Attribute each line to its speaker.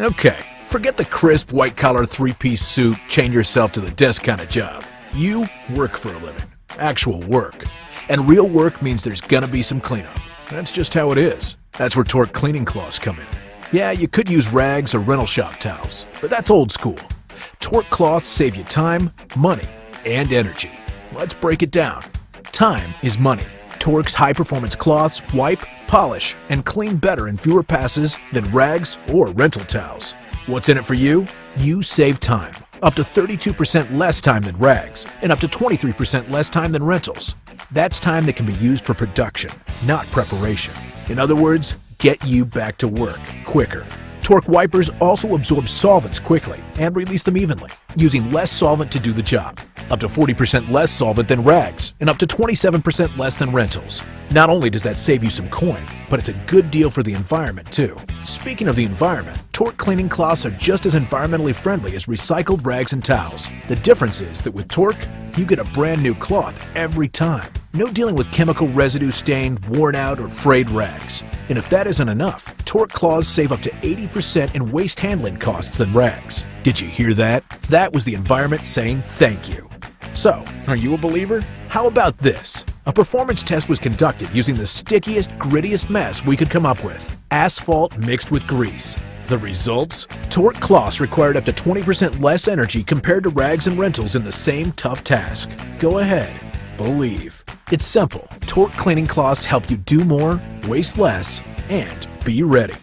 Speaker 1: Okay, forget the crisp white-collar three-piece suit, chain yourself to the desk kind of job. You work for a living. Actual work. And real work means there's gonna be some cleanup. That's just how it is. That's where Tork cleaning cloths come in. Yeah, you could use rags or rental shop towels, but that's old school. Tork cloths save you time, money, and energy. Let's break it down. Time is money. Tork's high-performance cloths wipe, polish, and clean better in fewer passes than rags or rental towels. What's in it for you? You save time. Up to 32% less time than rags, and up to 23% less time than rentals. That's time that can be used for production, not preparation. In other words, get you back to work quicker. Tork wipers also absorb solvents quickly and release them evenly, using less solvent to do the job. Up to 40% less solvent than rags, and up to 27% less than rentals. Not only does that save you some coin, but it's a good deal for the environment too. Speaking of the environment, Tork cleaning cloths are just as environmentally friendly as recycled rags and towels. The difference is that with Tork, you get a brand new cloth every time. No dealing with chemical residue stained, worn out, or frayed rags. And if that isn't enough, Tork cloths save up to 80% in waste handling costs than rags. Did you hear that? That was the environment saying thank you. So, are you a believer? How about this? A performance test was conducted using the stickiest, grittiest mess we could come up with. Asphalt mixed with grease. The results? Tork cloths required up to 20% less energy compared to rags and rentals in the same tough task. Go ahead. Believe. It's simple. Tork cleaning cloths help you do more, waste less, and be ready.